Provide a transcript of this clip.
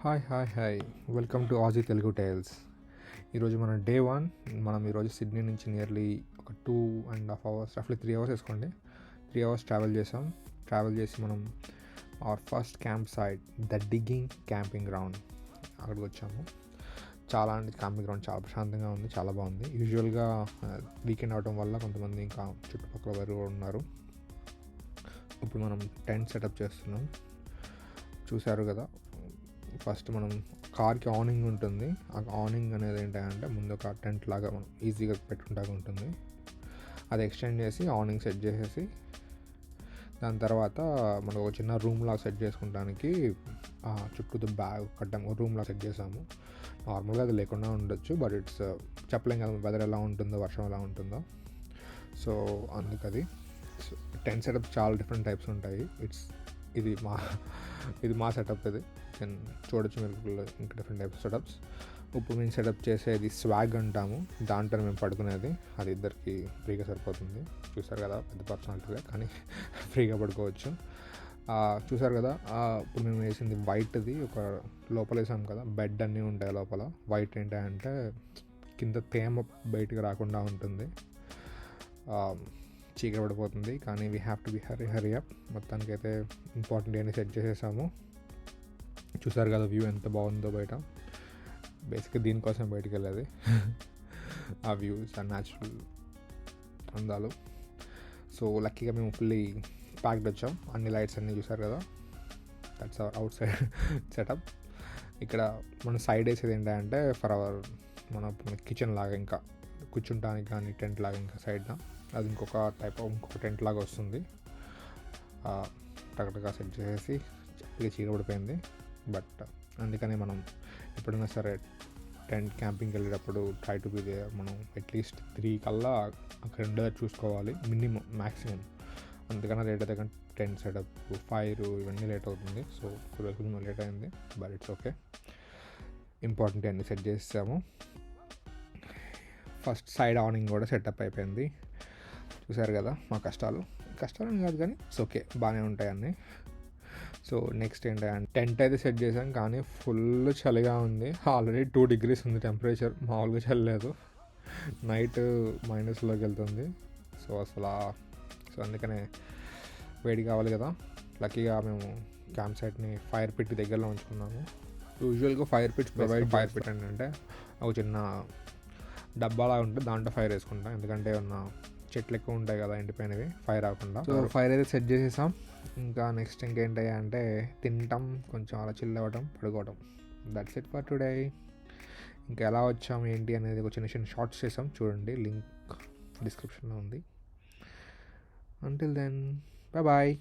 Hi welcome to Aussie Telugu tiles. ఈరోజు మన day 1. మనం ఈరోజు సిడ్నీ నుంచి నియర్లీ ఒక 2.5 అవర్స్, రఫ్లీ 3 అవర్స్ వేసుకోండి, 3 అవర్స్ ట్రావెల్ చేసి మనం our first camp site the digging camping ground అక్కడికి వచ్చాము. క్యాంపింగ్ గ్రౌండ్ చాలా ప్రశాంతంగా ఉంది, చాలా బాగుంది. యూజువల్గా వీకెండ్ అవడం వల్ల కొంతమంది ఇంకా చుట్టుపక్కల వారు కూడా ఉన్నారు. ఇప్పుడు మనం టెంట్ సెటప్ చేస్తున్నాం, చూశారు కదా. ఫస్ట్ మనం కార్కి ఆనింగ్ ఉంటుంది. ఆ ఆనింగ్ అనేది ఏంటంటే ముందు ఒక టెంట్ లాగా మనం ఈజీగా పెట్టుకుంటా ఉంటుంది. అది ఎక్స్టెండ్ చేసి ఆనింగ్ సెట్ చేసేసి దాని తర్వాత మనం ఒక చిన్న రూమ్ లాగా సెట్ చేసుకుంటానికి చుట్టూ బ్యాగ్ కట్టాము, రూమ్ లాగా సెట్ చేసాము. నార్మల్గా అది లేకుండా ఉండొచ్చు, బట్ ఇట్స్ చెప్పలేం కదా వెదర్ ఎలా ఉంటుందో, వర్షం ఎలా ఉంటుందో. సో అందుకది టెంట్ సెటప్ చాలా డిఫరెంట్ టైప్స్ ఉంటాయి. ఇది మా సెటప్. ఇది చూడొచ్చు మీరు ఇంకా డిఫరెంట్ టైప్స్ సెటప్స్. ఇప్పుడు మేము సెటప్ చేసేది స్వాగ్ అంటాము, దాంట్లో మేము పడుకునేది. అది ఇద్దరికి ఫ్రీగా సరిపోతుంది. చూసారు కదా, పెద్ద పర్సనాలిటీలే కానీ ఫ్రీగా పడుకోవచ్చు. చూసారు కదా, ఇప్పుడు మేము వేసింది వైట్ది. ఒక లోపల వేసాం కదా, బెడ్ అన్నీ ఉంటాయి లోపల. వైట్ ఏంటంటే కింద తేమ బయటికి రాకుండా ఉంటుంది, చీకటి పడిపోతుంది. కానీ we have to be hurry up. మొత్తానికైతే ఇంపార్టెంట్ అన్నీ సెట్ చేసేసాము. చూసారు కదా వ్యూ ఎంత బాగుందో బయట. బేసిక్గా దీనికోసం బయటికి వెళ్ళేది. ఆ వ్యూస్, ఆ న్యాచురల్ అందాలు. సో లక్కీగా మేము ఫుల్లీ ప్యాక్డ్ వచ్చాం. అన్ని లైట్స్ అన్నీ చూసారు కదా. That's our out side setup. ఇక్కడ మన సైడ్ వేసేది ఏంటంటే మన కిచెన్ లాగా, ఇంకా కూర్చుంటానికి కానీ టెంట్ లాగా ఇంకా సైడ్న అది ఇంకొక టెంట్ లాగా వస్తుంది. టగటగా సెట్ చేసేసి చీకబడిపోయింది. బట్ అందుకనే మనం ఎప్పుడైనా సరే టెంట్ క్యాంపింగ్కి వెళ్ళేటప్పుడు ట్రై టు బి దేర్. మనం అట్లీస్ట్ 3 కల్లా అక్కడ ఉండేది చూసుకోవాలి, మ్యాక్సిమం. అందుకనే లేట్ అయితే కానీ టెంట్ సెటప్, ఫైర్ ఇవన్నీ లేట్ అవుతుంది. సో కొంచెం లేట్ అయింది, బట్ ఇట్స్ ఓకే. ఇంపార్టెంట్ అన్నీ సెట్ చేసాము. ఫస్ట్ సైడ్ ఆనింగ్ కూడా సెటప్ అయిపోయింది. చూసారు కదా మా కష్టాలు కాదు కానీ ఇట్స్ ఓకే, బాగానే ఉంటాయి అన్నీ. సో నెక్స్ట్ ఏంటంటే టెంట్ అయితే సెట్ చేసాం, కానీ ఫుల్ చలిగా ఉంది. ఆల్రెడీ 2 degrees ఉంది టెంపరేచర్, మామూలుగా చల్లలేదు. నైట్ మైనస్లోకి వెళ్తుంది. సో అందుకనే వేడి కావాలి కదా. లక్కీగా మేము క్యాంప్ సైట్ని ఫైర్ పిట్ దగ్గరలో ఉంచుకున్నాము. యూజువల్గా ఫైర్ పిట్ ఏంటంటే ఒక చిన్న డబ్బాలా ఉంటుంది, దాంట్లో ఫైర్ వేసుకుంటాం. ఎందుకంటే చెట్లు ఎక్కువ ఉంటాయి కదా ఎండిపోయినవి, ఫైర్ రాకుండా. సో ఫైర్ అయితే సెట్ చేసేసాం. ఇంకా నెక్స్ట్ ఇంకేంటి అంటే తింటాం, కొంచెం అలా చిల్ అవ్వడం, పడుకోవడం. That's it for today. ఇంకా ఎలా వచ్చాం ఏంటి అనేది ఒక చిన్న షార్ట్స్ చేసాం, చూడండి, లింక్ డిస్క్రిప్షన్లో ఉంది. Until then bye.